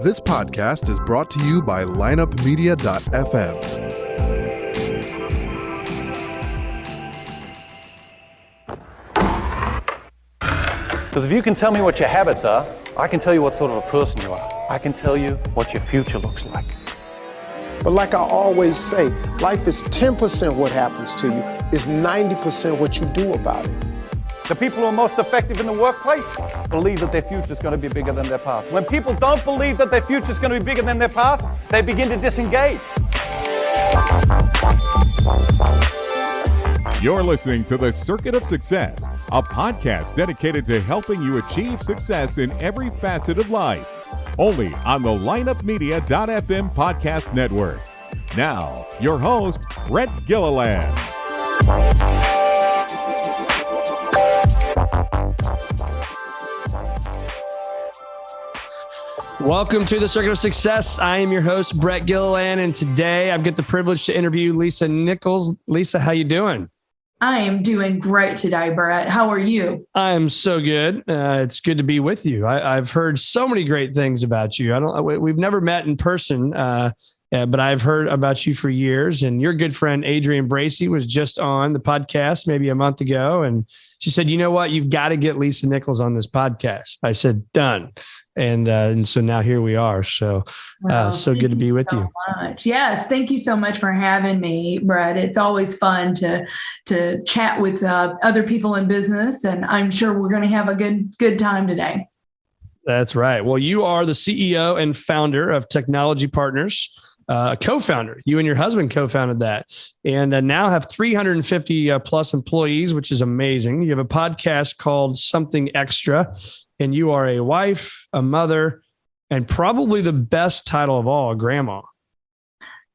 This podcast is brought to you by lineupmedia.fm. Because if you can tell me what your habits are, I can tell you what sort of a person you are. I can tell you what your future looks like. But like I always say, life is 10% what happens to you, it's 90% what you do about it. The people who are most effective in the workplace believe that their future is going to be bigger than their past. When people don't believe that their future is going to be bigger than their past, they begin to disengage. You're listening to The Circuit of Success, a podcast dedicated to helping you achieve success in every facet of life. Only on the lineupmedia.fm podcast network. Now, your host, Brett Gilliland. Welcome to the Circuit of Success. I am your host, Brett Gilliland, and today I've got the privilege to interview Lisa Nichols. Lisa, how you doing? I am doing great today, Brett. How are you? I am so good. It's good to be with you. I've heard so many great things about you. We've never met in person, but I've heard about you for years. And your good friend Adrienne Bracey was just on the podcast maybe a month ago, and she said, "You know what? You've got to get Lisa Nichols on this podcast." I said, "Done." And so now here we are. So, so good to be with you. Much. Yes. Thank you so much for having me, Brett. It's always fun to chat with other people in business. And I'm sure we're going to have a good time today. That's right. Well, you are the CEO and founder of Technology Partners, co-founder. You and your husband co-founded that, and now have 350 plus employees, which is amazing. You have a podcast called Something Extra. And you are a wife, a mother, and probably the best title of all, a grandma.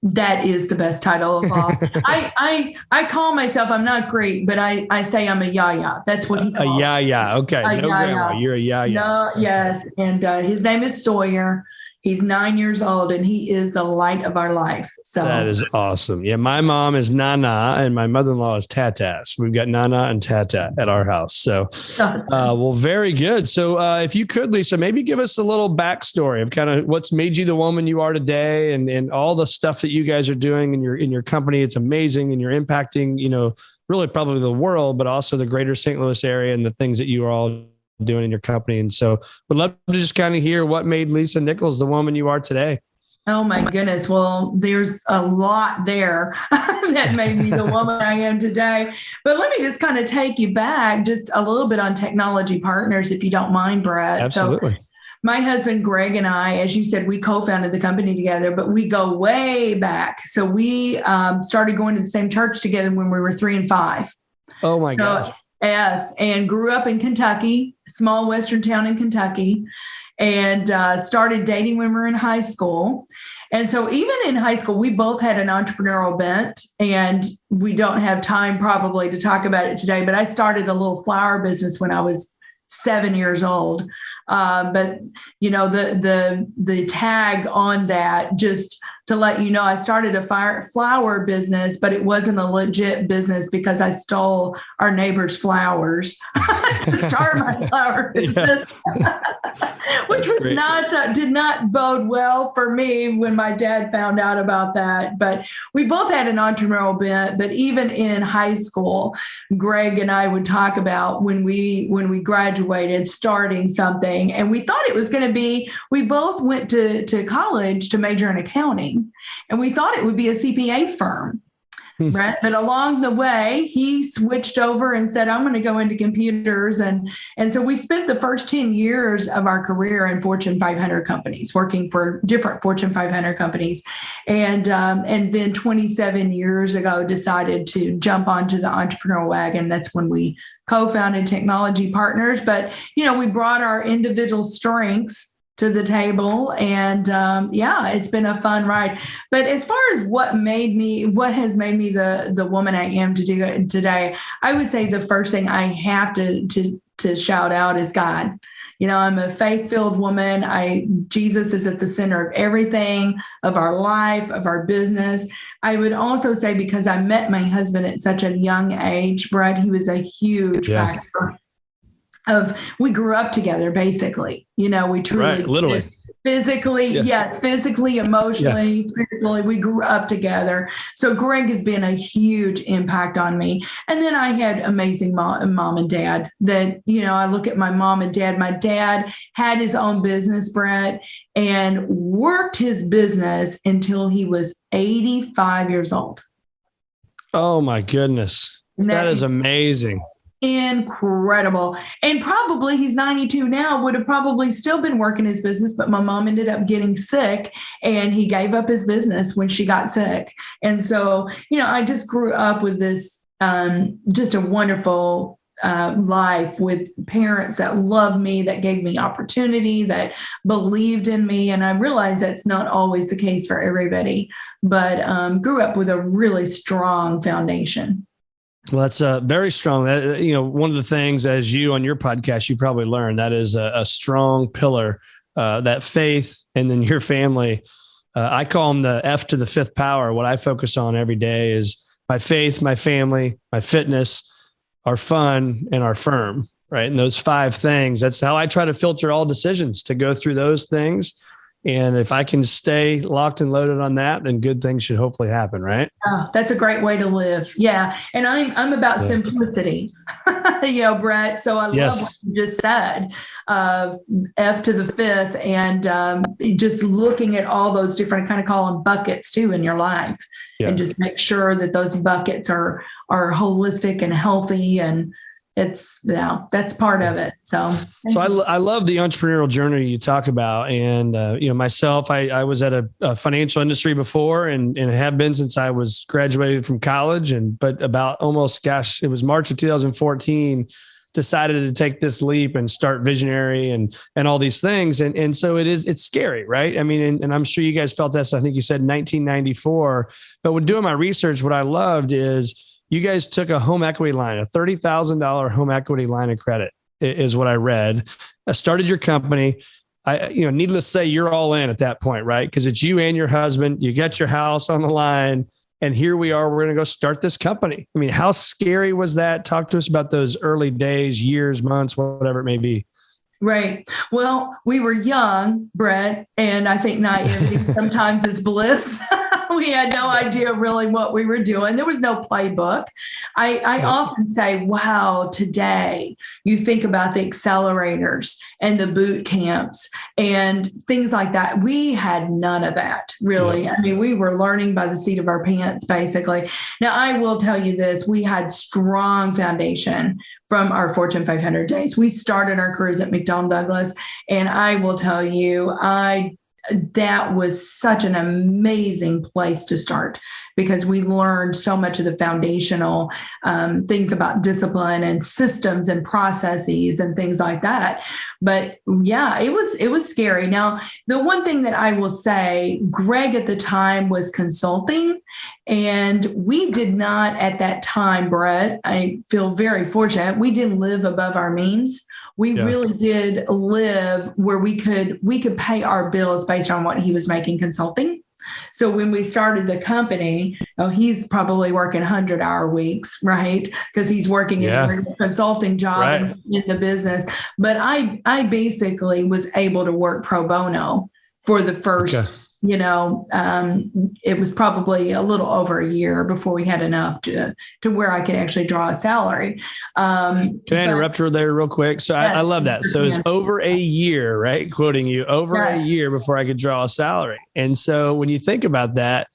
That is the best title of all. I call myself, I'm not great, but I say I'm a yaya. That's what he calls a yaya. Okay. No yaya. Grandma. You're a yaya. No, yes. And his name is Sawyer. He's 9 years old, and he is the light of our life. So that is awesome. Yeah, my mom is Nana, and my mother-in-law is Tata. So we've got Nana and Tata at our house. So, well, very good. So, if you could, Lisa, maybe give us a little backstory of kind of what's made you the woman you are today, and all the stuff that you guys are doing in your company. It's amazing, and you're impacting, really probably the world, but also the greater St. Louis area and the things that you are all doing in your company. And so would love to just kind of hear what made Lisa Nichols the woman you are today. Oh my goodness. Well, there's a lot there that made me the woman I am today. But let me just kind of take you back just a little bit on Technology Partners, if you don't mind, Brett. Absolutely. So my husband, Greg, and I, as you said, we co-founded the company together, but we go way back. So we started going to the same church together when we were 3 and 5. Oh my gosh. Yes, and grew up in Kentucky, small western town in Kentucky, and started dating when we were in high school. And so even in high school, we both had an entrepreneurial bent, and we don't have time probably to talk about it today, but I started a little flower business when I was 7 years old. But the tag on that, just to let you know, I started a flower business, but it wasn't a legit business because I stole our neighbor's flowers to start my flower business, which was did not bode well for me when my dad found out about that. But we both had an entrepreneurial bent. But even in high school, Greg and I would talk about when we graduated, starting something, and we thought it was going to be. We both went to college to major in accounting. And we thought it would be a CPA firm, right? But along the way, he switched over and said, "I'm going to go into computers." And so we spent the first 10 years of our career in Fortune 500 companies, working for different Fortune 500 companies. And then 27 years ago, decided to jump onto the entrepreneurial wagon. That's when we co-founded Technology Partners. But, we brought our individual strengths to the table. And it's been a fun ride. But as far as what has made me the woman I am today, I would say the first thing I have to shout out is God. I'm a faith-filled woman. Jesus is at the center of everything, of our life, of our business. I would also say because I met my husband at such a young age, Brett, he was a huge factor. We grew up together, basically. We truly literally. Physically, Yeah. yes, physically, emotionally, spiritually, we grew up together. So Greg has been a huge impact on me. And then I had amazing mom and dad that, I look at my mom and dad. My dad had his own business, Brett, and worked his business until he was 85 years old. Oh my goodness. That is amazing. Incredible. And probably he's 92 now, would have probably still been working his business, but my mom ended up getting sick and he gave up his business when she got sick. And so, I just grew up with this, just a wonderful life with parents that loved me, that gave me opportunity, that believed in me. And I realize that's not always the case for everybody, but grew up with a really strong foundation. Well, that's very strong. One of the things, as you on your podcast, you probably learned, that is a strong pillar, that faith, and then your family. I call them the F to the fifth power. What I focus on every day is my faith, my family, my fitness, our fun, and our firm, right? And those 5 things, that's how I try to filter all decisions, to go through those things. And if I can stay locked and loaded on that, then good things should hopefully happen, right? Oh, that's a great way to live. Yeah. And I'm about simplicity, Brett. So I love what you just said, F to the fifth, and just looking at all those different, kind of call them buckets too in your life, and just make sure that those buckets are holistic and healthy, and that's part of it. So I love the entrepreneurial journey you talk about. And, myself, I was at a financial industry before and have been since I was graduated from college. But about it was March of 2014, decided to take this leap and start Visionary and all these things. And so it's scary, right? I mean, and I'm sure you guys felt this. I think you said 1994, but when doing my research, what I loved is you guys took a home equity line, a $30,000 home equity line of credit is what I read. Started your company. Needless to say, you're all in at that point, right? Because it's you and your husband. You get your house on the line, and here we are. We're going to go start this company. I mean, how scary was that? Talk to us about those early days, years, months, whatever it may be. Right. Well, we were young, Brett, and I think naivety sometimes is bliss. We had no idea really what we were doing. There was no playbook. I often say, wow, today you think about the accelerators and the boot camps and things like that. We had none of that, really. I mean, we were learning by the seat of our pants, basically. Now, I will tell you this. We had strong foundation from our Fortune 500 days. We started our careers at McDonnell Douglas, and I will tell you, that was such an amazing place to start because we learned so much of the foundational things about discipline and systems and processes and things like that. But yeah, it was scary. Now, the one thing that I will say, Greg at the time was consulting, and we did not at that time, Brett, I feel very fortunate. We didn't live above our means. We really did live where we could pay our bills based on what he was making consulting. So when we started the company, he's probably working 100-hour weeks, right? Because he's working his consulting job in the business. But I basically was able to work pro bono for the first, it was probably a little over a year before we had enough to where I could actually draw a salary. Can I interrupt you there real quick? So I love that. So it's over a year, right? Quoting you, over a year before I could draw a salary. And so when you think about that,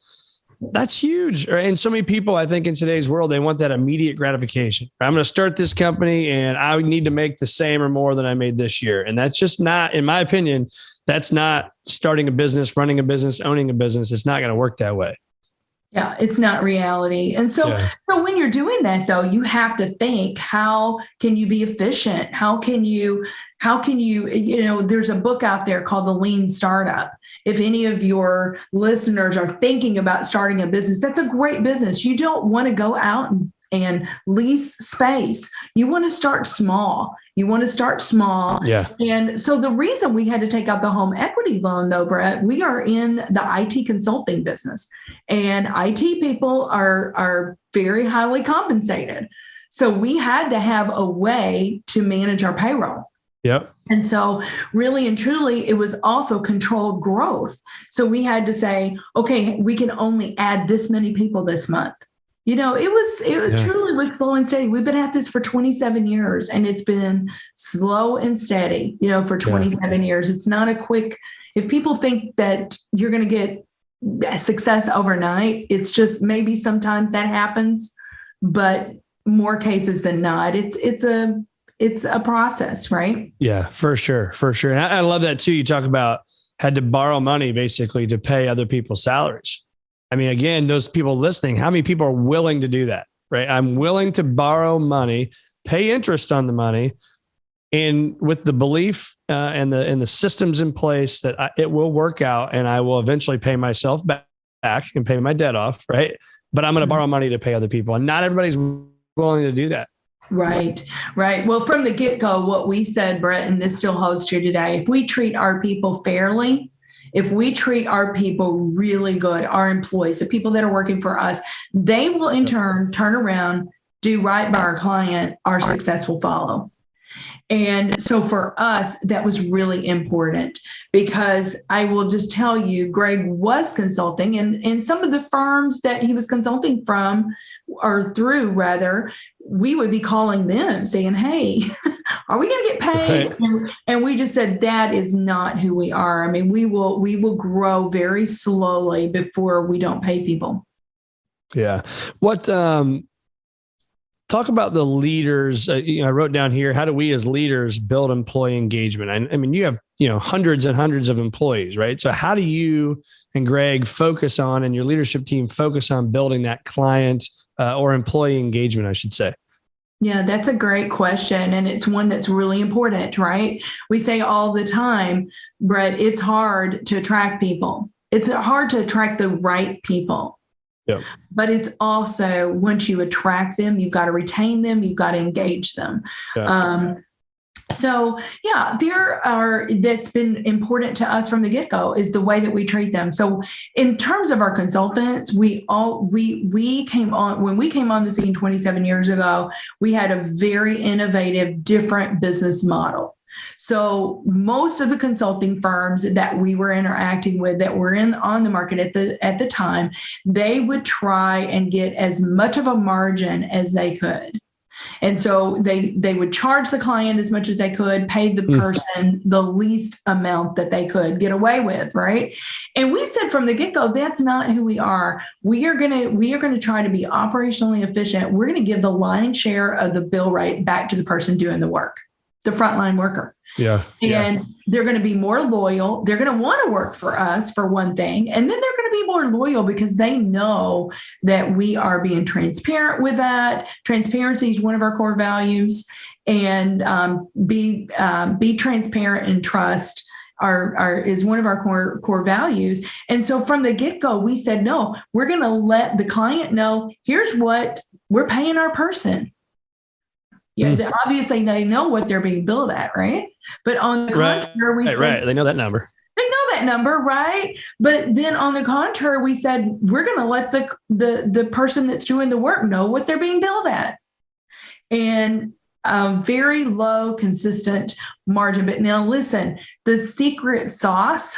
that's huge. And so many people, I think in today's world, they want that immediate gratification. I'm going to start this company and I need to make the same or more than I made this year. And that's just not, in my opinion, that's not starting a business, running a business, owning a business. It's not going to work that way. Yeah, it's not reality. And so when you're doing that, though, you have to think, how can you be efficient? How can you, there's a book out there called The Lean Startup. If any of your listeners are thinking about starting a business, that's a great business. You don't want to go out and lease space. You want to start small. Yeah. And so the reason we had to take out the home equity loan, though, Brett, we are in the IT consulting business, and IT people are very highly compensated. So we had to have a way to manage our payroll. Yep. And so really and truly, it was also controlled growth. So we had to say, okay, we can only add this many people this month. It truly was slow and steady. We've been at this for 27 years, and it's been slow and steady, for 27 years. It's not a quick, if people think that you're going to get success overnight, it's just maybe sometimes that happens, but more cases than not, it's a process, right? Yeah, for sure. For sure. And I love that too. You talk about had to borrow money basically to pay other people's salaries. I mean, again, those people listening, how many people are willing to do that, right? I'm willing to borrow money, pay interest on the money, and with the belief and the systems in place that it will work out and I will eventually pay myself back and pay my debt off, right? But I'm going to borrow money to pay other people. And not everybody's willing to do that. Right. Well, from the get-go, what we said, Brett, and this still holds true today, if we treat our people fairly, if we treat our people really good, our employees, the people that are working for us, they will in turn turn around, do right by our client, our success will follow. And so for us, that was really important because I will just tell you, Greg was consulting and some of the firms that he was consulting from or through rather, we would be calling them saying, hey, are we going to get paid? Right. And we just said, that is not who we are. I mean, we will grow very slowly before we don't pay people. Yeah. What, talk about the leaders. I wrote down here, how do we as leaders build employee engagement? I mean, you have, hundreds and hundreds of employees, right? So how do you and Greg focus on, and your leadership team focus on building that client or employee engagement, I should say? Yeah, that's a great question. And it's one that's really important, right? We say all the time, Brett, it's hard to attract people. It's hard to attract the right people. Yep. But it's also, once you attract them, you've got to retain them, you've got to engage them. Yeah. That's been important to us from the get-go is the way that we treat them. So in terms of our consultants, we came on, when we came on the scene 27 years ago, we had a very innovative, different business model. So most of the consulting firms that we were interacting with that were on the market at the time, they would try and get as much of a margin as they could. And so they would charge the client as much as they could, pay the person the least amount that they could get away with, right? And we said from the get-go, that's not who we are. We are going to try to be operationally efficient. We're going to give the lion's share of the bill rate back to the person doing the work, the frontline worker. Yeah. And they're going to be more loyal. They're going to want to work for us for one thing. And then they're going to be more loyal because they know that we are being transparent with that. Transparency is one of our core values, and be transparent and trust is one of our core values. And so from the get-go, we said, no, we're going to let the client know, here's what we're paying our person. Yeah, obviously they know what they're being billed at, right? But on the contrary, we said, they know that number. They know that number, right? But then on the contrary, we said we're going to let the person that's doing the work know what they're being billed at, and very low, consistent margin. But now listen, the secret sauce,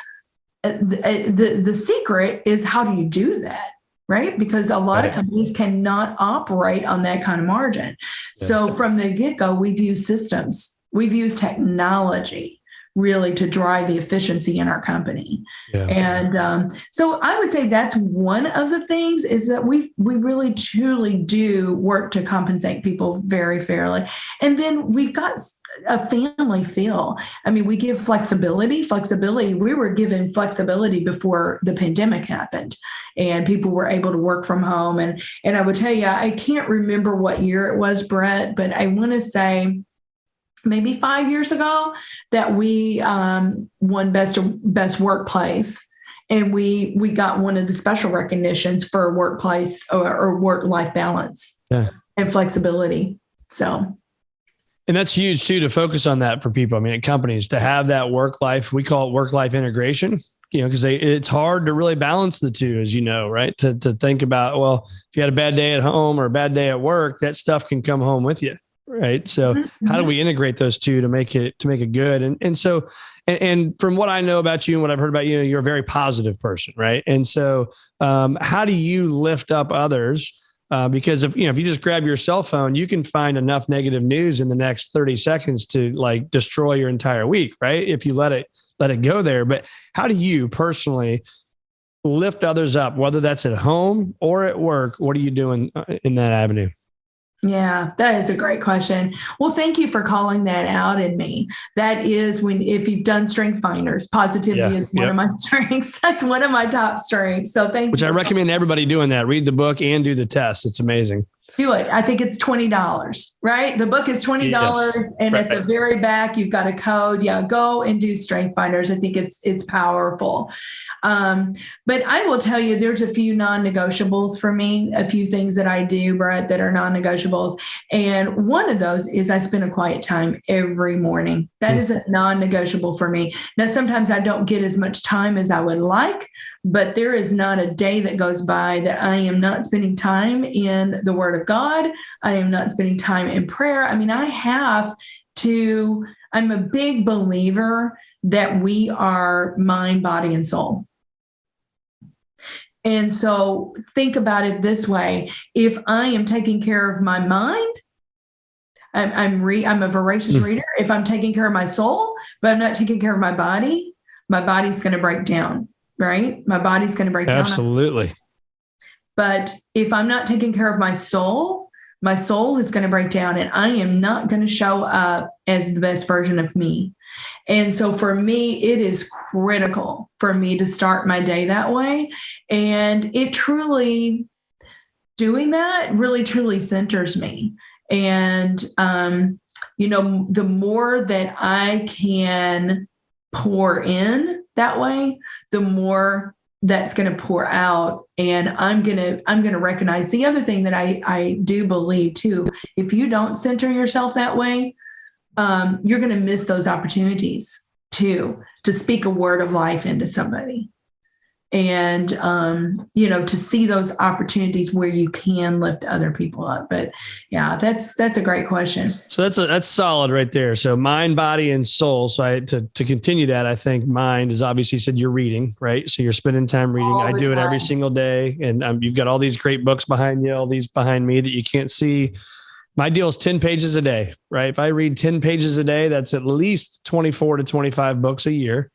the secret is how do you do that? Right? Because a lot of companies cannot operate on that kind of margin. Yeah. So from the get-go, we've used systems. We've used technology really to drive the efficiency in our company. Yeah. And so I would say that's one of the things is that we really truly do work to compensate people very fairly. And then we've got a family feel. I mean, we give flexibility. We were given flexibility before the pandemic happened and people were able to work from home. And I would tell you, I can't remember what year it was, Brett, but I want to say maybe 5 years ago that we won best workplace. And we got one of the special recognitions for workplace or work-life balance and flexibility. So. And that's huge too, to focus on that for people. I mean, at companies to have that work-life, we call it work-life integration, because it's hard to really balance the two, as you know, right? To think about, well, if you had a bad day at home or a bad day at work, that stuff can come home with you. Right. So how do we integrate those two to make it good? And from what I know about you and what I've heard about you, you're a very positive person. Right. And so how do you lift up others? Because if you just grab your cell phone, you can find enough negative news in the next 30 seconds to like destroy your entire week. Right. If you let it go there. But how do you personally lift others up, whether that's at home or at work? What are you doing in that avenue? Yeah, that is a great question. Well, thank you for calling that out in me. That is if you've done Strength Finders, positivity is one of my strengths. That's one of my top strengths. So thank you. Which I recommend everybody doing that. Read the book and do the test. It's amazing. Do it. I think it's $20, right? The book is $20. Yes, and right. At the very back, you've got a code. Yeah, go and do Strength Finders. I think it's powerful. But I will tell you, there's a few non-negotiables for me, a few things that I do, Brett, that are non-negotiables. And one of those is I spend a quiet time every morning. That is a non-negotiable for me. Now, sometimes I don't get as much time as I would like, but there is not a day that goes by that I am not spending time in the Word of God. I am not spending time in prayer. I mean, I'm a big believer that we are mind, body, and soul. And so think about it this way. If I am taking care of my mind, I'm a voracious reader. If I'm taking care of my soul, but I'm not taking care of my body's going to break down, right? My body's going to break down. Absolutely. But if I'm not taking care of my soul is going to break down, and I am not going to show up as the best version of me. And so for me, it is critical for me to start my day that way. And it truly, doing that really, truly centers me. And, the more that I can pour in that way, the more that's going to pour out. And I'm going to recognize the other thing that I do believe too. If you don't center yourself that way, you're going to miss those opportunities too, to speak a word of life into somebody. And, to see those opportunities where you can lift other people up. But yeah, that's a great question. So that's solid right there. So mind, body, and soul. So to continue that, I think mind is obviously, you said you're reading, right? So you're spending time reading. I do it every single day. And you've got all these great books behind you, all these behind me that you can't see. My deal is 10 pages a day, right? If I read 10 pages a day, that's at least 24 to 25 books a year.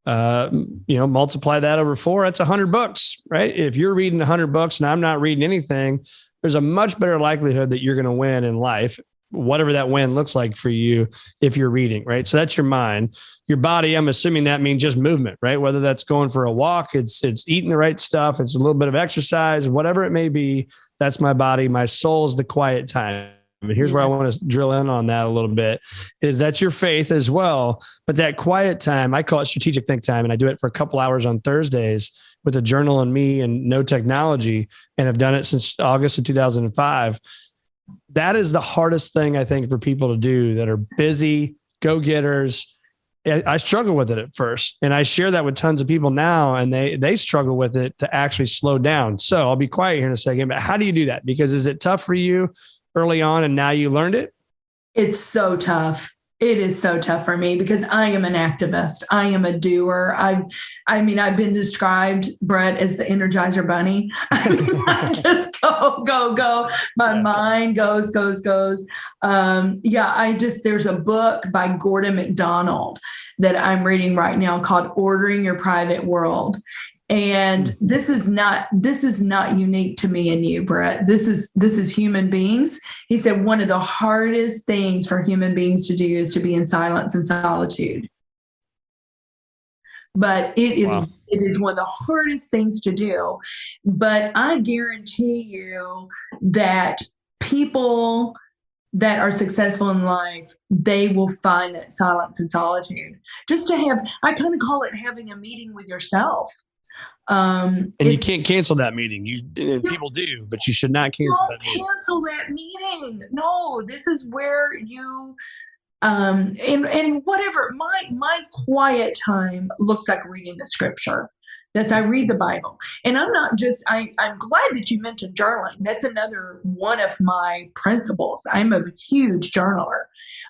Multiply that over 4, that's 100 books, right? If you're reading 100 books and I'm not reading anything, there's a much better likelihood that you're going to win in life, whatever that win looks like for you if you're reading, right? So that's your mind. Your body, I'm assuming that means just movement, right? Whether that's going for a walk, it's eating the right stuff, it's a little bit of exercise, whatever it may be, that's my body. My soul is the quiet time. But here's where I want to drill in on that a little bit, is that's your faith as well. But that quiet time, I call it strategic think time. And I do it for a couple hours on Thursdays with a journal and me and no technology. And I've done it since August of 2005. That is the hardest thing, I think, for people to do that are busy, go-getters. I struggle with it at first. And I share that with tons of people now, and they struggle with it to actually slow down. So I'll be quiet here in a second, but how do you do that? Because is it tough for you early on and now you learned it? It's so tough. It is so tough for me because I am an activist. I am a doer. I've been described, Brett, as the Energizer Bunny. I just go. My mind goes. There's a book by Gordon MacDonald that I'm reading right now called Ordering Your Private World. And this is not unique to me and you, Brett. This is human beings. He said one of the hardest things for human beings to do is to be in silence and solitude. But it is one of the hardest things to do. But I guarantee you that people that are successful in life, they will find that silence and solitude. Just to have, I kind of call it having a meeting with yourself. And you can't cancel that meeting. People do, but you should not cancel that meeting. Cancel that meeting. No, this is where you and whatever. My quiet time looks like reading the scripture. That's I read the Bible. And I'm not just, I'm glad that you mentioned journaling. That's another one of my principles. I'm a huge journaler.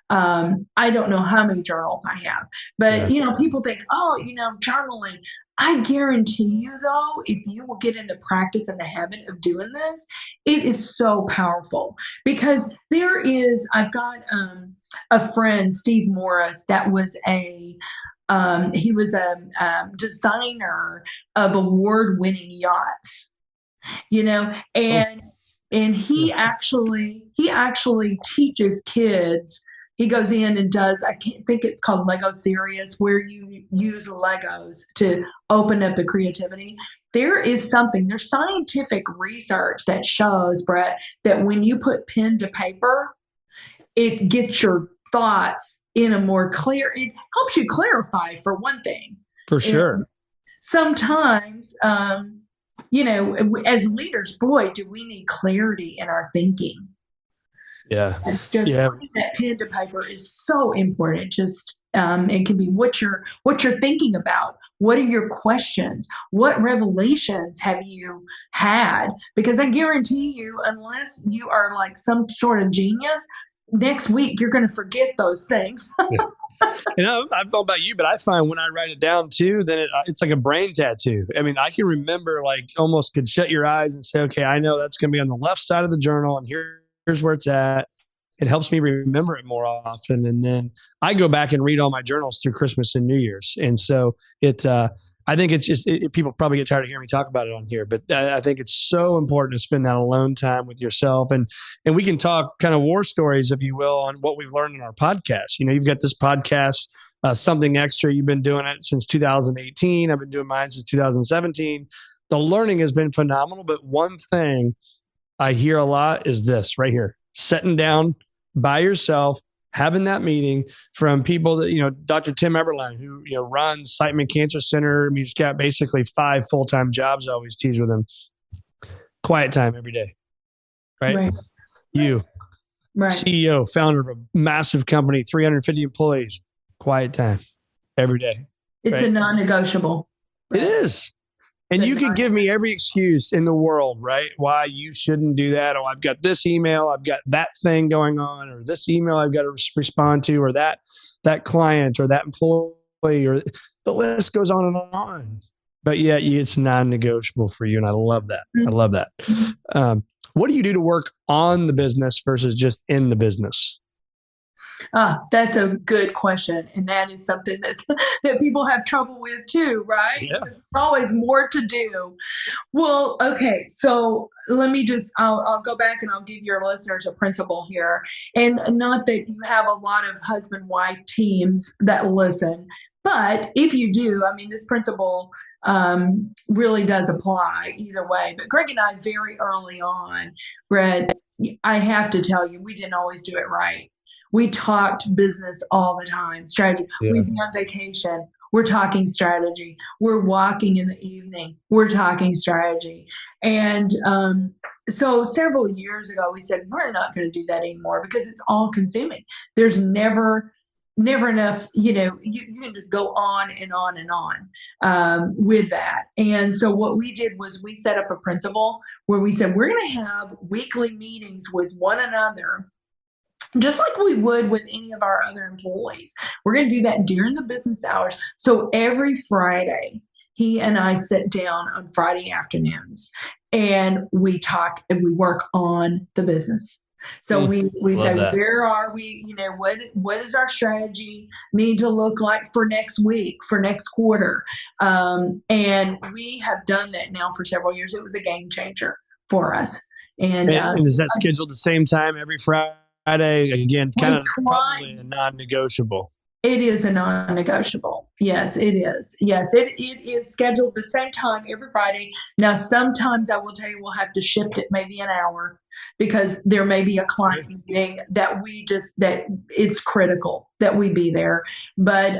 I don't know how many journals I have, but people think, oh, journaling. I guarantee you though, if you will get into practice and the habit of doing this, it is so powerful because I've got a friend, Steve Morris, that was he was a designer of award-winning yachts, and he actually teaches kids. He goes in and does, I think it's called Lego Serious, where you use Legos to open up the creativity. There's scientific research that shows, Brett, that when you put pen to paper, it gets your thoughts in a more clear, it helps you clarify for one thing. For sure. And sometimes, as leaders, boy, do we need clarity in our thinking. Yeah. Putting that pen to paper is so important. Just it can be what you're thinking about. What are your questions? What revelations have you had? Because I guarantee you, unless you are like some sort of genius, next week you're going to forget those things. I don't know about you, but I find when I write it down too, then it's like a brain tattoo. I mean, I can remember, like, almost could shut your eyes and say, okay, I know that's going to be on the left side of the journal, and here's where it's at. It helps me remember it more often. And then I go back and read all my journals through Christmas and New Year's. And so I think it's just, people probably get tired of hearing me talk about it on here, but I think it's so important to spend that alone time with yourself. And we can talk kind of war stories, if you will, on what we've learned in our podcast. You've got this podcast, Something Extra. You've been doing it since 2018. I've been doing mine since 2017. The learning has been phenomenal. But one thing I hear a lot is this right here, sitting down by yourself, having that meeting, from people that, Dr. Tim Eberlein, who, runs Siteman Cancer Center. I mean, he's got basically 5 full-time jobs. I always tease with him. Quiet time every day, right? You, right. CEO, founder of a massive company, 350 employees, quiet time every day. It's a non-negotiable. It is. And you could give me every excuse in the world, right? Why you shouldn't do that. Oh, I've got this email, I've got that thing going on, or this email I've got to respond to, or that client or that employee, or the list goes on and on. But yet it's non-negotiable for you. And I love that. Mm-hmm. I love that. What do you do to work on the business versus just in the business? That's a good question. And that is something that people have trouble with too, right? Yeah. There's always more to do. Well, okay. So I'll go back and I'll give your listeners a principle here. And not that you have a lot of husband-wife teams that listen, but if you do, I mean, this principle really does apply either way. But Greg and I, very early on, Brett, I have to tell you, we didn't always do it right. We talked business all the time, strategy. Yeah. We'd be on vacation. We're talking strategy. We're walking in the evening. We're talking strategy. And so several years ago, we said, we're not going to do that anymore because it's all consuming. There's never enough, you can just go on and on and on with that. And so what we did was we set up a principle where we said, we're going to have weekly meetings with one another, just like we would with any of our other employees. We're going to do that during the business hours. So every Friday, he and I sit down on Friday afternoons and we talk and we work on the business. So we say, where are we? What does our strategy need to look like for next week, for next quarter? And we have done that now for several years. It was a game changer for us. And is that scheduled the same time every Friday? Again, kind of probably a non-negotiable. It is a non-negotiable. Yes, it is. Yes, it is scheduled the same time every Friday. Now, sometimes I will tell you we'll have to shift it maybe an hour because there may be a client meeting that it's critical that we be there. But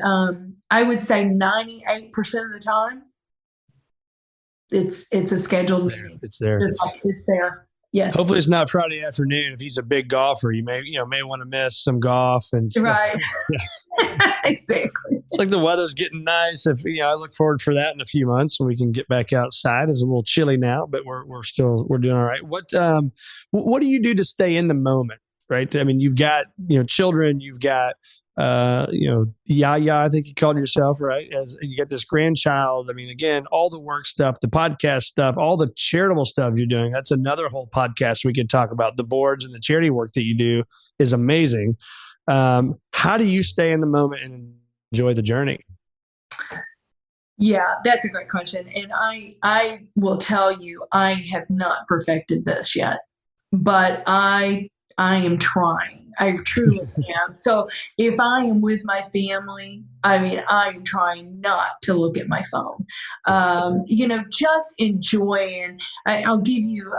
I would say 98% of the time, it's a scheduled meeting. It's there. It's there. Yes. Hopefully it's not Friday afternoon. If he's a big golfer, you may want to miss some golf and stuff. Right. Exactly. It's like the weather's getting nice. I look forward for that in a few months when we can get back outside. It's a little chilly now, but we're doing all right. What do you do to stay in the moment? Right. I mean, you've got, children, you've got, Yaya, I think you called yourself, right? As you get this grandchild. I mean, again, all the work stuff, the podcast stuff, all the charitable stuff you're doing. That's another whole podcast we could talk about. The boards and the charity work that you do is amazing. How do you stay in the moment and enjoy the journey? Yeah, that's a great question. And I will tell you, I have not perfected this yet, but I am trying. I truly am. So if I am with my family, I mean, I'm trying not to look at my phone. Just enjoy. And I'll give you,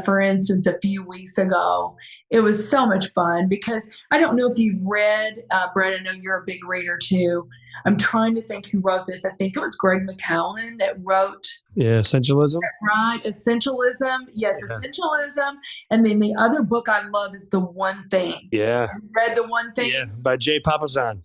for instance, a few weeks ago, it was so much fun because I don't know if you've read, Brett, I know you're a big reader too. I'm trying to think who wrote this. I think it was Greg McCowan that wrote. Yeah, Essentialism. Right, Essentialism. Yes, yeah. Essentialism. And then the other book I love is The One Thing. Yeah. Have you read The One Thing? Yeah, by Jay Papasan.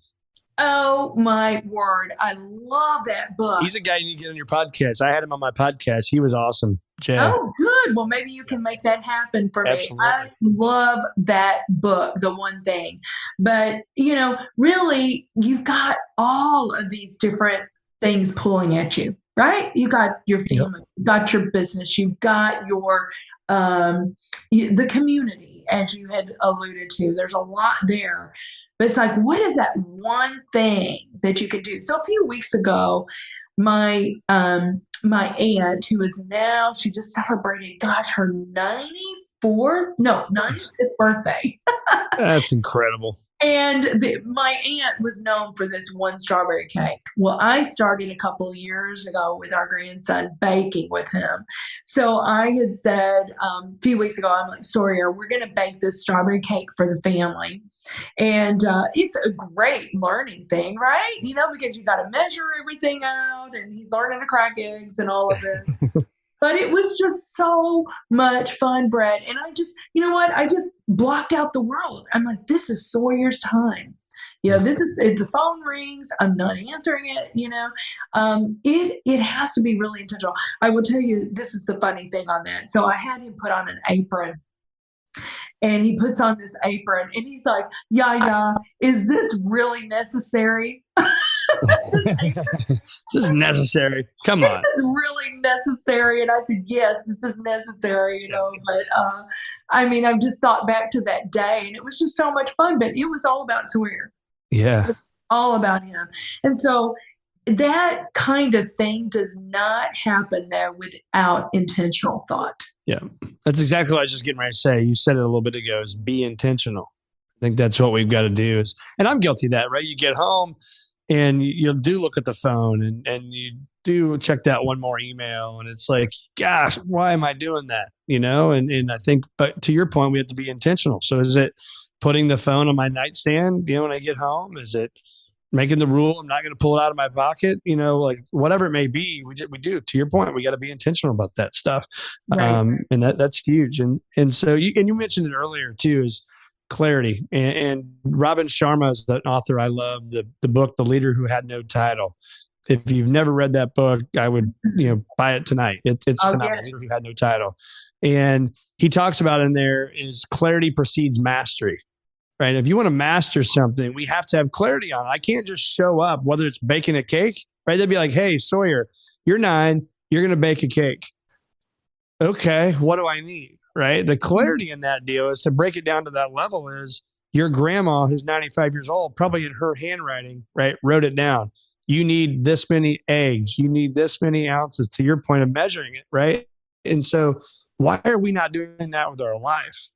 Oh, my word. I love that book. He's a guy you need to get on your podcast. I had him on my podcast. He was awesome. Jay. Oh, good. Well, maybe you can make that happen for Absolutely. me. I love that book, The One Thing. But, really, you've got all of these different things pulling at you, right? You got your family, you got your business, you've got your the community, as you had alluded to. There's a lot there. But it's like, what is that one thing that you could do? So a few weeks ago, my aunt, who is now, she just celebrated, her 95th birthday. That's incredible. And my aunt was known for this one strawberry cake. Well, I started a couple of years ago with our grandson baking with him. So I had said a few weeks ago, I'm like, Sawyer, we're going to bake this strawberry cake for the family. And it's a great learning thing, right? Because you got to measure everything out, and he's learning to crack eggs and all of this. But it was just so much fun, Brett. And I just, I just blocked out the world. I'm like, this is Sawyer's time. This is, if the phone rings, I'm not answering it, it has to be really intentional. I will tell you, this is the funny thing on that. So I had him put on an apron. And he puts on this apron and he's like, Yaya, is this really necessary? This is necessary. Come on. This is really necessary. And I said, yes, this is necessary, but I've just thought back to that day and it was just so much fun, but it was all about Sawyer. Yeah. All about him. And so that kind of thing does not happen there without intentional thought. Yeah, that's exactly what I was just getting ready to say. You said it a little bit ago, is be intentional. I think that's what we've got to do and I'm guilty of that, right? You get home and you do look at the phone and you do check that one more email and it's like, gosh, why am I doing that? And I think, but to your point, we have to be intentional. So is it putting the phone on my nightstand, when I get home? Is it making the rule I'm not going to pull it out of my pocket, whatever it may be, we do. To your point, we got to be intentional about that stuff. Right. And that's huge. And so you mentioned it earlier too, is clarity. And Robin Sharma is an author I love, the book, The Leader Who Had No Title. If you've never read that book, I would, buy it tonight. It's phenomenal. Leader Who Had No Title. And he talks about in there is clarity precedes mastery. Right. If you want to master something, we have to have clarity on it. I can't just show up, whether it's baking a cake, right? They'd be like, hey, Sawyer, you're 9, you're going to bake a cake. Okay, what do I need? Right. The clarity in that deal is to break it down to that level is your grandma, who's 95 years old, probably in her handwriting, right, wrote it down. You need this many eggs. You need this many ounces, to your point of measuring it. Right. And so why are we not doing that with our life?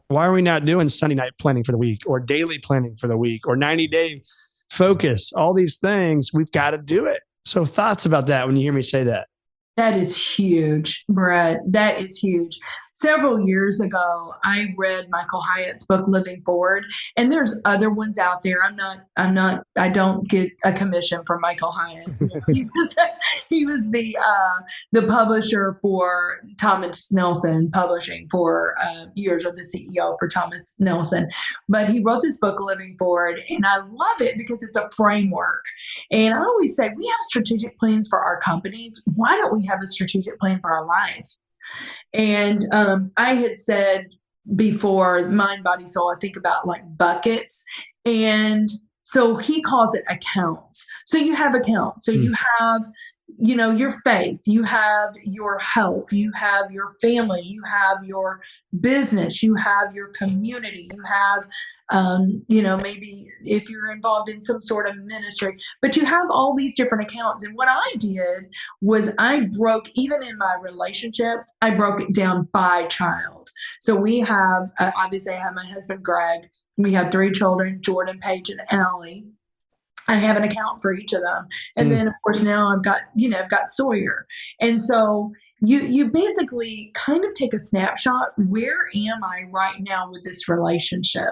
Why are we not doing Sunday night planning for the week or daily planning for the week or 90-day focus? All these things, we've got to do it. So thoughts about that when you hear me say that? That is huge, Brett. That is huge. several years ago, I read Michael Hyatt's book, Living Forward, and there's other ones out there. I don't get a commission from Michael Hyatt. He was the publisher for Thomas Nelson Publishing for years, of the CEO for Thomas Nelson. But he wrote this book, Living Forward, and I love it because it's a framework. And I always say, we have strategic plans for our companies. Why don't we have a strategic plan for our life? And I had said before, mind, body, soul, I think about like buckets. And so he calls it accounts. So you have accounts. So you have, your faith, you have your health, you have your family, you have your business, you have your community, you have, maybe if you're involved in some sort of ministry, but you have all these different accounts. And what I did was even in my relationships, I broke it down by child. So we have, obviously I have my husband, Greg. We have 3 children, Jordan, Paige, and Allie. I have an account for each of them. And then of course now I've got Sawyer. And so you basically kind of take a snapshot. Where am I right now with this relationship?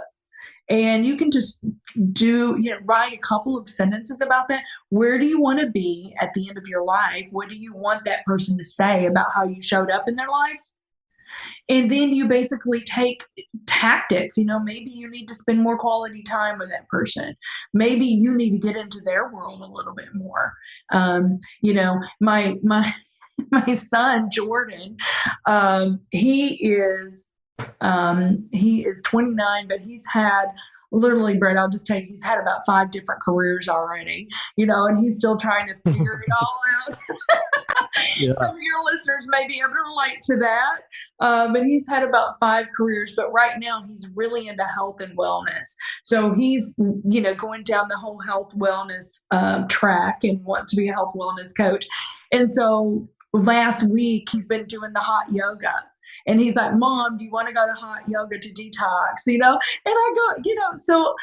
And you can just write a couple of sentences about that. Where do you want to be at the end of your life? What do you want that person to say about how you showed up in their life? And then you basically take tactics. Maybe you need to spend more quality time with that person. Maybe you need to get into their world a little bit more. My son, Jordan, he is 29, but he's had literally, Brett, I'll just tell you, he's had about 5 different careers already, and he's still trying to figure it all out. Yeah. Some of your listeners may be able to relate to that. But he's had about 5 careers, but right now he's really into health and wellness. So he's, going down the whole health wellness track and wants to be a health wellness coach. And so last week he's been doing the hot yoga. And he's like, Mom, do you want to go to hot yoga to detox? And I go, so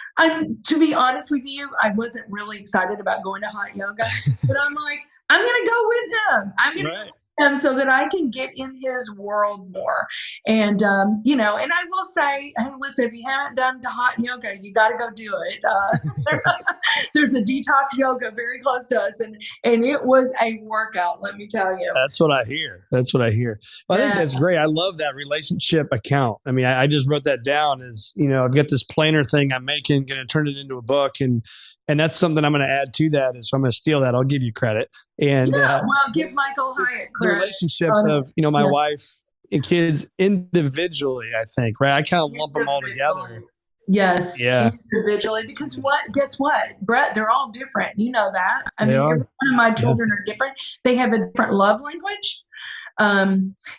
to be honest with you, I wasn't really excited about going to hot yoga, but I'm like, I'm going to go with him. I'm going to go with him so that I can get in his world more. And, and I will say, hey, listen, if you haven't done the hot yoga, you got to go do it. There's a detox yoga very close to us. And it was a workout, let me tell you. That's what I hear. Well, I think that's great. I love that relationship account. I mean, I just wrote that down as, I've got this planner thing I'm making, going to turn it into a book. And that's something I'm going to add to that. And so I'm going to steal that. I'll give you credit. And give Michael Hyatt credit. The relationships of, my wife and kids individually, I think, right? I kind of lump them all together. Yes. Yeah. Individually. Because guess what, Brett, they're all different. You know that. Every one of my children are different. They have a different love language.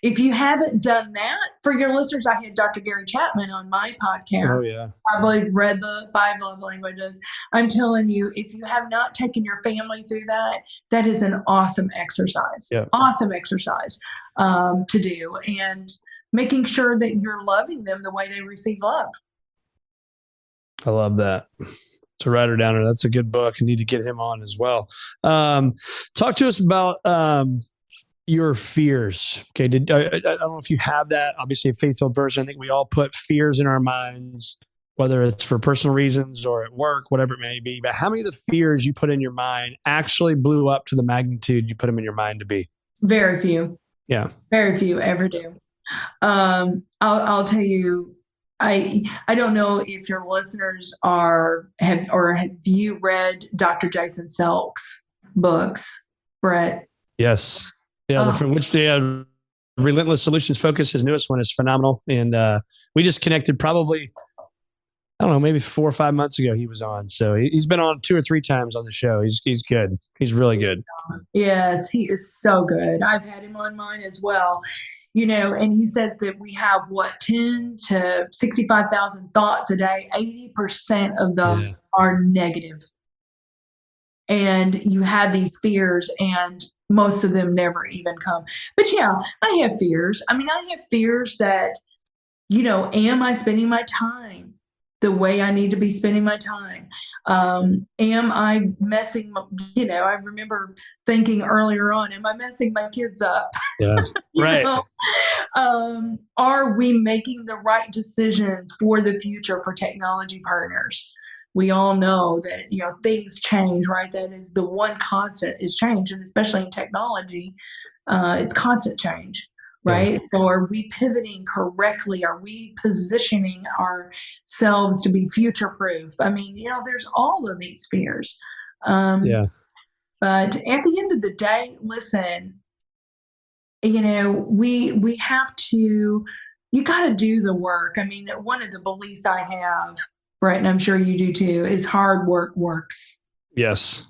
If you haven't done that, for your listeners, I had Dr. Gary Chapman on my podcast. Oh, yeah. I believe read the 5 love languages. I'm telling you, if you have not taken your family through that, that is an awesome exercise. Yeah. Awesome exercise to do, and making sure that you're loving them the way they receive love. I love that. To write her down. That's a good book. I need to get him on as well. Talk to us about your fears. Okay. I don't know if you have that. Obviously, a faith-filled person. I think we all put fears in our minds, whether it's for personal reasons or at work, whatever it may be. But how many of the fears you put in your mind actually blew up to the magnitude you put them in your mind to be? Very few. Yeah. Very few ever do. I'll tell you, I don't know if your listeners have you read Dr. Jason Selk's books, Brett? Yes. Yeah. From which the Relentless Solutions Focus, his newest one, is phenomenal. And we just connected probably, I don't know, maybe 4 or 5 months ago he was on. So he's been on 2 or 3 times on the show. He's good. He's really good. Yes, he is so good. I've had him on mine as well. And he says that we have 10 to 65,000 thoughts a day. 80% of those are negative. And you have these fears, and most of them never even come. But yeah, I have fears. I mean, I have fears that, am I spending my time the way I need to be spending my time? Am I messing, I remember thinking earlier on, am I messing my kids up? Yeah. Right. Are we making the right decisions for the future for technology partners? We all know that, things change, right? That is the one constant is change. And especially in technology, it's constant change. Right. Yeah. So are we pivoting correctly? Are we positioning ourselves to be future proof? I mean, there's all of these fears. Yeah. But at the end of the day, listen, we have to, you got to do the work. I mean, one of the beliefs I have, Brett, and I'm sure you do too, is hard work works. Yes.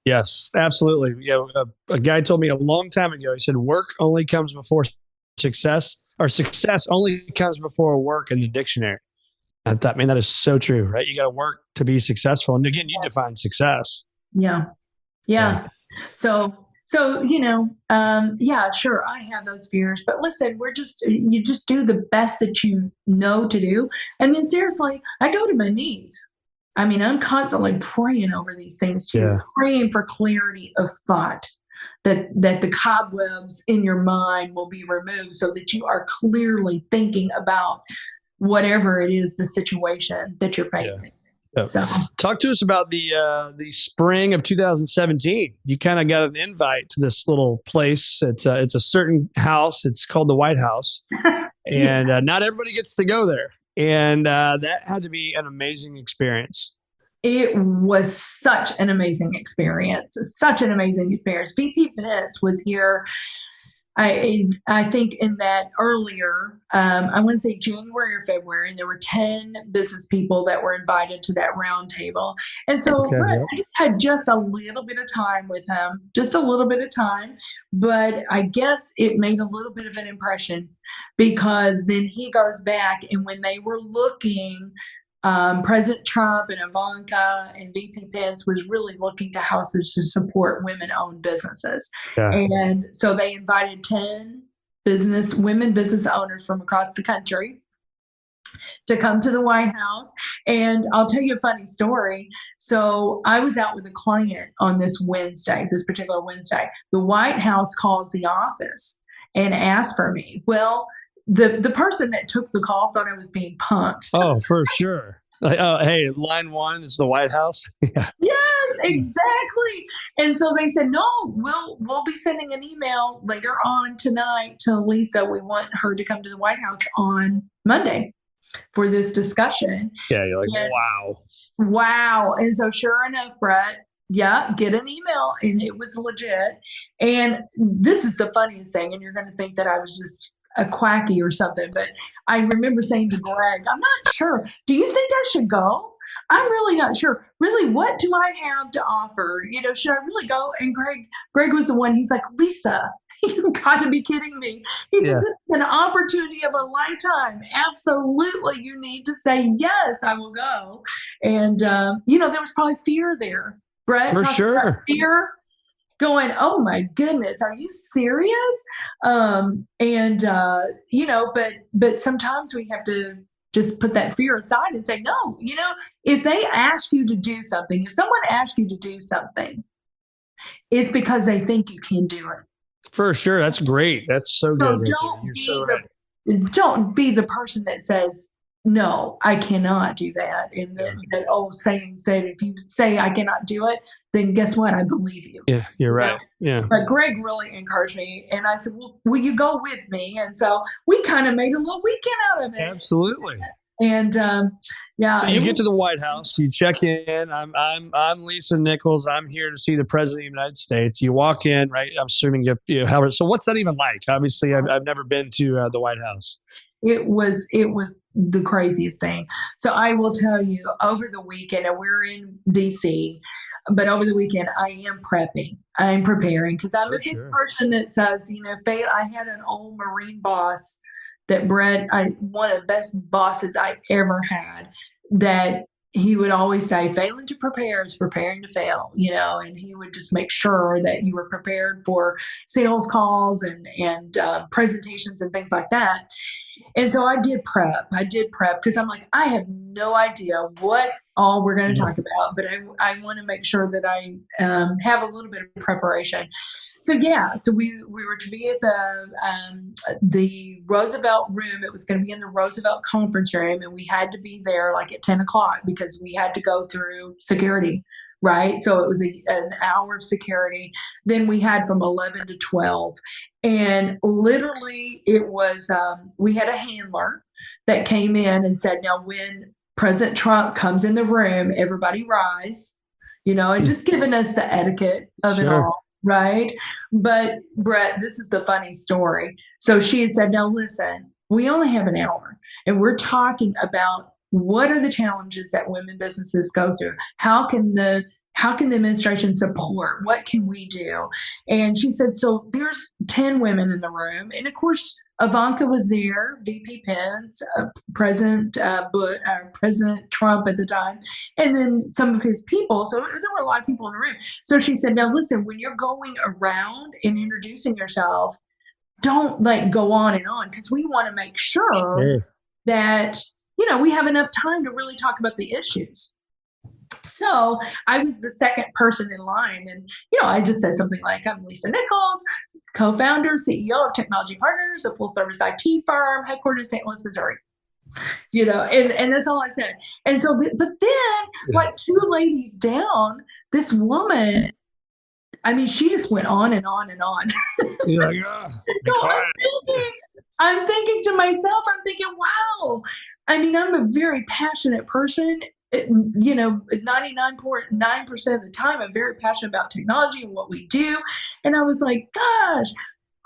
Yes, absolutely. Yeah. A guy told me a long time ago, he said, work only comes before success, or success only comes before work in the dictionary. I thought, man, that is so true, right? You got to work to be successful. And again, you define success. Yeah. So, yeah, sure. I have those fears, but listen, you just do the best that you know to do. And then seriously, I go to my knees. I mean, I'm constantly praying over these things too, praying for clarity of thought. That the cobwebs in your mind will be removed so that you are clearly thinking about whatever it is, the situation that you're facing. Yeah. So, talk to us about the spring of 2017. You kind of got an invite to this little place. It's a certain house. It's called the White House, and not everybody gets to go there. And that had to be an amazing experience. It was such an amazing experience. VP Pence was here, I think in that earlier, I want to say January or February, and there were 10 business people that were invited to that round table. And so I just had just a little bit of time with him, but I guess it made a little bit of an impression because then he goes back, and when they were looking, President Trump and Ivanka and VP Pence was really looking to houses to support women-owned businesses. Yeah. And so they invited 10 women business owners from across the country to come to the White House. And I'll tell you a funny story. So I was out with a client on this particular Wednesday. The White House calls the office and asks for me. Well, the person that took the call thought I was being punked. Oh, for sure. Like, oh, hey, line one is the White House. Yeah. Yes, exactly. And so they said, no, we'll be sending an email later on tonight to Lisa. We want her to come to the White House on Monday for this discussion. Yeah, you're like, wow. And so sure enough, Brett, get an email, and it was legit. And this is the funniest thing, and you're going to think that I was just a quacky or something, but I remember saying to Greg, I'm not sure. Do you think I should go? I'm really not sure. Really, what do I have to offer? Should I really go? And Greg was the one. He's like, Lisa, you got to be kidding me. He said, this is an opportunity of a lifetime. Absolutely, you need to say yes. I will go. And there was probably fear there, Brett. For sure, fear. Going, oh my goodness, are you serious? But sometimes we have to just put that fear aside and say, no, if they ask you to do something, if someone asks you to do something, it's because they think you can do it. For sure. That's great. That's so good. Don't be the person that says, no, I cannot do that. And that old saying said, if you say I cannot do it, then guess what? I believe you. Yeah, you're right. Yeah. But Greg really encouraged me. And I said, well, will you go with me? And so we kind of made a little weekend out of it. Absolutely. And So you get to the White House, you check in. I'm Lisa Nichols. I'm here to see the President of the United States. You walk in, right? I'm assuming Howard. So what's that even like? Obviously, I've never been to the White House. It was the craziest thing. So I will tell you, over the weekend, and we're in DC, but over the weekend, I am prepping. I'm preparing because I'm a big person that says, I had an old Marine boss that Brett, one of the best bosses I ever had, that he would always say, failing to prepare is preparing to fail, and he would just make sure that you were prepared for sales calls and presentations and things like that. And so I did prep because I'm like, I have no idea what all we're going to talk about, but I want to make sure that I have a little bit of preparation. So we were to be at the Roosevelt room. It was going to be in the Roosevelt conference room, and we had to be there like at 10 o'clock because we had to go through security, right? So it was an hour of security. Then we had from 11 to 12. And literally it was, we had a handler that came in and said, now when President Trump comes in the room, everybody rise, and just giving us the etiquette of it all. Right. But Brett, this is the funny story. So she had said, now listen, we only have an hour and we're talking about what are the challenges that women businesses go through? How can the administration support? What can we do? And she said, so there's 10 women in the room. And of course, Ivanka was there, VP Pence, President Trump at the time, and then some of his people. So there were a lot of people in the room. So she said, now listen, when you're going around and introducing yourself, don't go on and on, because we want to make sure that, we have enough time to really talk about the issues. So I was the second person in line. And, I just said something like, I'm Lisa Nichols, co-founder, CEO of Technology Partners, a full service IT firm headquartered in St. Louis, Missouri. And that's all I said. And so, but then two ladies down, this woman, she just went on and on and on. You're like, I'm thinking to myself, wow. I'm a very passionate person. 99.9% of the time, I'm very passionate about technology and what we do. And I was like, gosh,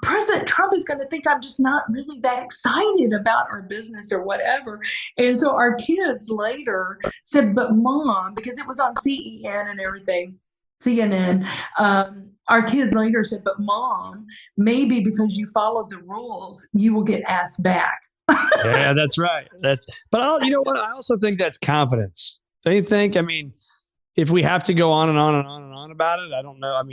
President Trump is going to think I'm just not really that excited about our business or whatever. And so our kids later said, but Mom, because it was on CEN and everything, CNN, our kids later said, but Mom, maybe because you followed the rules, you will get asked back. Yeah, that's right. But you know what? I also think that's confidence. Don't you think? If we have to go on and on and on and on about it, I don't know. I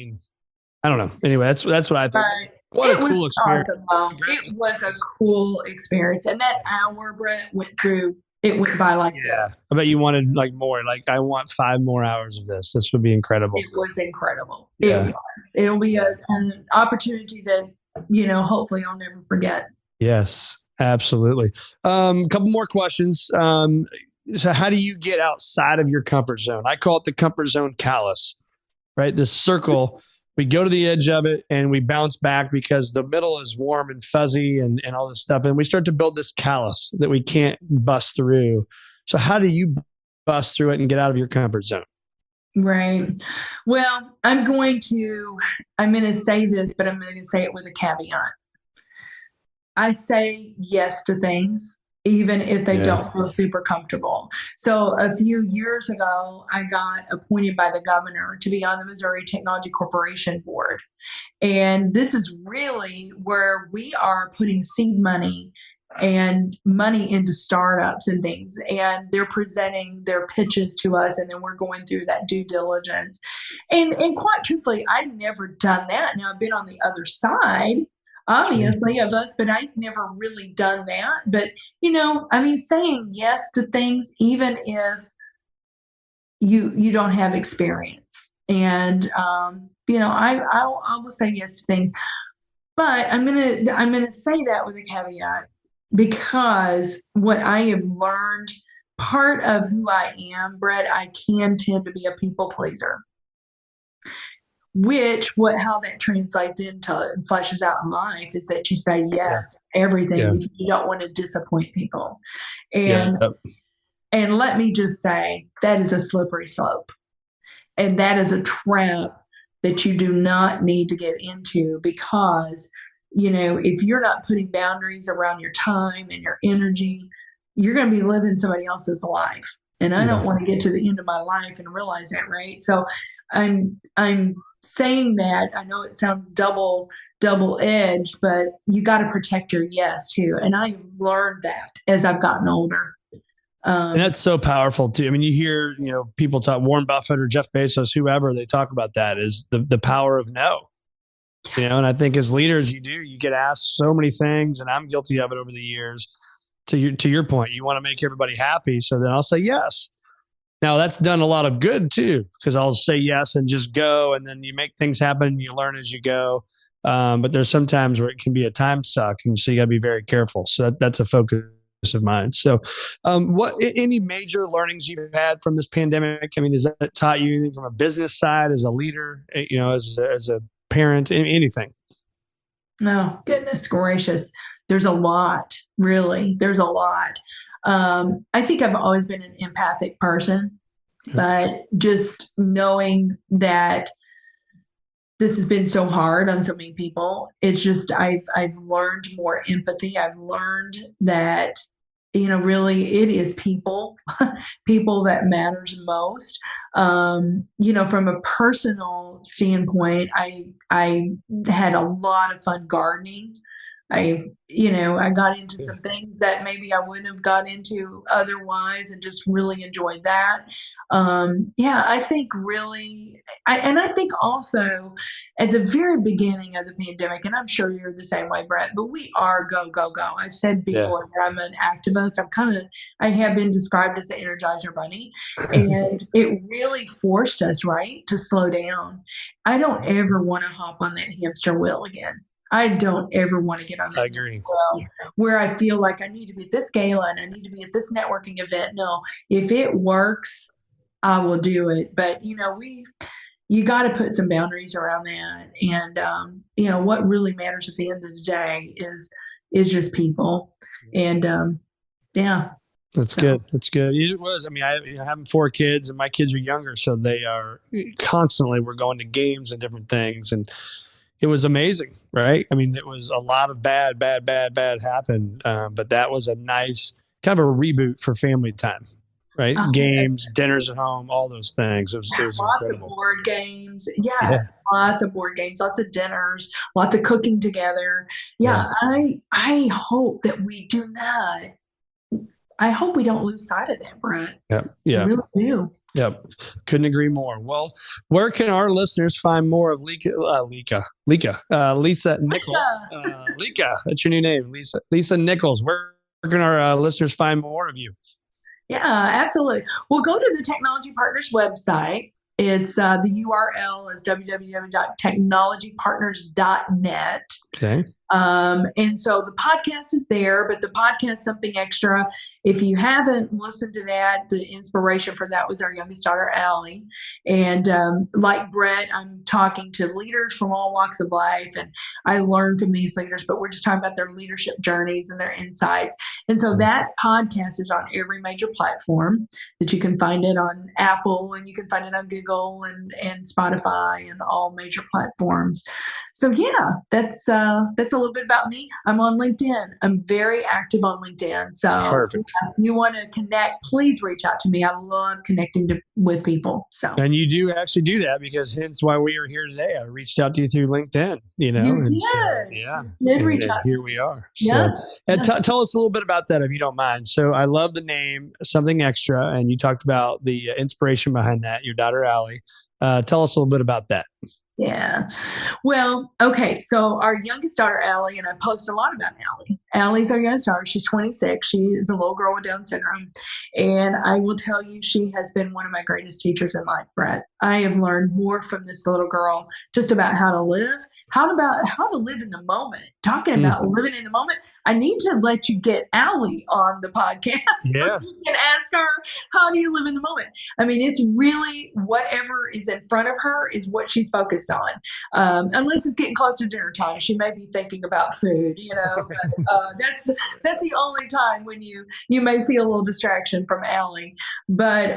don't know. Anyway, that's what I think. Right. What a cool experience. Awesome. It was a cool experience. And that hour, Brett, went by like this. I bet you wanted more. I want 5 more hours of this. This would be incredible. It was incredible. Yeah. It was. It'll be an opportunity that, hopefully I'll never forget. Yes. Absolutely. Couple more questions. So how do you get outside of your comfort zone? I call it the comfort zone callus, right? This circle, we go to the edge of it and we bounce back because the middle is warm and fuzzy and all this stuff. And we start to build this callus that we can't bust through. So how do you bust through it and get out of your comfort zone? Right. Well, I'm going to say this, but I'm going to say it with a caveat. I say yes to things, even if they don't feel super comfortable. So a few years ago, I got appointed by the governor to be on the Missouri Technology Corporation board. And this is really where we are putting seed money and money into startups and things. And they're presenting their pitches to us, and then we're going through that due diligence. And quite truthfully, I've never done that. Now, I've been on the other side, obviously, of us, but I've never really done that. But, saying yes to things, even if you don't have experience. And, I will say yes to things, but I'm going to say that with a caveat, because what I have learned, part of who I am, Brett, I can tend to be a people pleaser. How that translates into and fleshes out in life is that you say yes to everything because you don't want to disappoint people. And let me just say, that is a slippery slope. And that is a trap that you do not need to get into, because, if you're not putting boundaries around your time and your energy, you're going to be living somebody else's life. And I don't want to get to the end of my life and realize that, right? So I'm saying that. I know it sounds double-edged, but you got to protect your yes too. And I've learned that as I've gotten older. And that's so powerful too. I mean, you hear, people talk, Warren Buffett or Jeff Bezos, whoever, they talk about that is the power of no. Yes. And I think as leaders, you get asked so many things, and I'm guilty of it over the years. To your point, you want to make everybody happy. So then I'll say yes. Now that's done a lot of good too, because I'll say yes and just go. And then you make things happen. You learn as you go. But there's some times where it can be a time suck. And so you gotta be very careful. So that's a focus of mine. So any major learnings you've had from this pandemic? I mean, has that taught you anything from a business side, as a leader, as a parent, anything? Oh, goodness gracious. There's a lot, really. There's a lot. I think I've always been an empathic person, but just knowing that this has been so hard on so many people, it's just, I've learned more empathy. I've learned that, really it is people that matters most. From a personal standpoint, I had a lot of fun gardening. I got into some things that maybe I wouldn't have got into otherwise, and just really enjoyed that. I think really, I think also at the very beginning of the pandemic, and I'm sure you're the same way, Brett, but we are go, go, go. I've said before that I'm an activist. I have been described as the Energizer Bunny, and it really forced us, right, to slow down. I don't ever want to hop on that hamster wheel again. I don't ever want to get on that. I agree. Where I feel like I need to be at this gala and I need to be at this networking event. No, if it works, I will do it. But, you got to put some boundaries around that. And, what really matters at the end of the day is just people. And, That's good. That's good. It was. I mean, I have 4 kids, and my kids are younger, so they are constantly, we're going to games and different things. And it was amazing, right? I mean, it was a lot of bad happened. But that was a nice kind of a reboot for family time, right? Games, dinners at home, all those things. It was lots incredible. of board games. Lots of board games, lots of dinners, lots of cooking together. I hope that we do not. I hope we don't lose sight of that, Brett. Yeah. I really do. Yep. Couldn't agree more. Well, where can our listeners find more of Lisa Nichols? Lika, that's your new name, Lisa Nichols. Where can our listeners find more of you? Yeah, absolutely. Well, go to the Technology Partners website. It's the URL is www.technologypartners.net. Okay. And so the podcast is there, but the podcast Something Extra. If you haven't listened to that, the inspiration for that was our youngest daughter, Allie. And like Brett, I'm talking to leaders from all walks of life, and I learn from these leaders, but we're just talking about their leadership journeys and their insights. And so that podcast is on every major platform that you can find it on Apple, and you can find it on Google and Spotify and all major platforms. So that's a little bit about me. I'm on LinkedIn. I'm very active on LinkedIn. So perfect. If you want to connect, please reach out to me. I love connecting with people. So, and you do actually do that, because hence why we are here today. I reached out to you through LinkedIn, You did reach out. Here we are. So, and tell us a little bit about that, if you don't mind. So I love the name Something Extra, and you talked about the inspiration behind that, your daughter, Allie. Tell us a little bit about that. Yeah. Well, okay. So our youngest daughter, Allie, and I post a lot about Allie. Allie's our youngest daughter. She's 26. She is a little girl with Down syndrome. And I will tell you, she has been one of my greatest teachers in life, Brett. I have learned more from this little girl just about how to live, how to live in the moment. Talking about living in the moment, I need to let you get Allie on the podcast. Yeah. So you can ask her, how do you live in the moment? I mean, it's really whatever is in front of her is what she's focused on. Unless it's getting close to dinner time, she may be thinking about food, but that's the only time when you may see a little distraction from Allie. But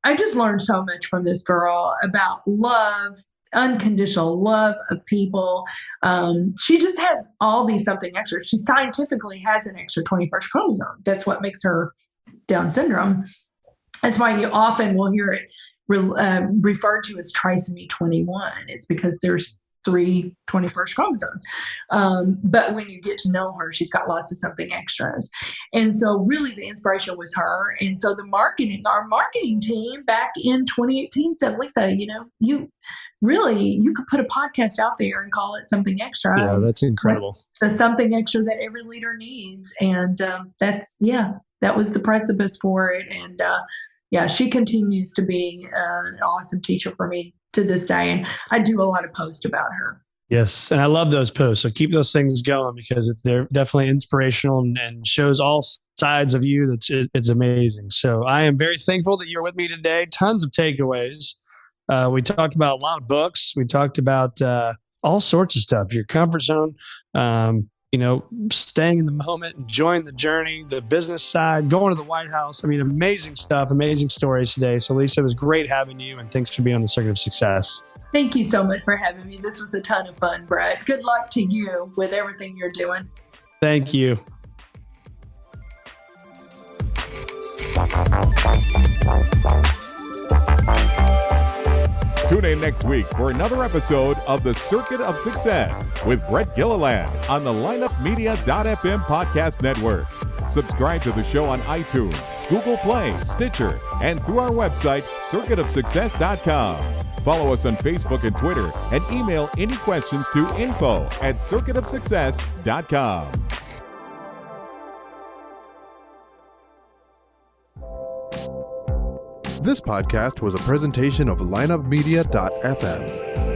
I just learned so much from this girl about love, unconditional love of people. She just has all these something extra. She scientifically has an extra 21st chromosome. That's what makes her Down syndrome. That's why you often will hear it referred to as trisomy 21. It's because there's 3 21st chromosomes. But when you get to know her, she's got lots of something extras. And so really the inspiration was her. And so our marketing team back in 2018 said, Lisa, you could put a podcast out there and call it Something Extra. Yeah, that's incredible. The something extra that every leader needs. And that was the precipice for it. And she continues to be an awesome teacher for me to this day. And I do a lot of posts about her. Yes. And I love those posts. So keep those things going because they're definitely inspirational and shows all sides of you. It's amazing. So I am very thankful that you're with me today. Tons of takeaways. We talked about a lot of books. We talked about all sorts of stuff, your comfort zone, staying in the moment, enjoying the journey, the business side, going to the White House. I mean, amazing stuff, amazing stories today. So Lisa, it was great having you, and thanks for being on the Circuit of Success. Thank you so much for having me. This was a ton of fun, Brett. Good luck to you with everything you're doing. Thank you. Tune in next week for another episode of The Circuit of Success with Brett Gilliland on the lineupmedia.fm podcast network. Subscribe to the show on iTunes, Google Play, Stitcher, and through our website, circuitofsuccess.com. Follow us on Facebook and Twitter and email any questions to info@circuitofsuccess.com. This podcast was a presentation of lineupmedia.fm.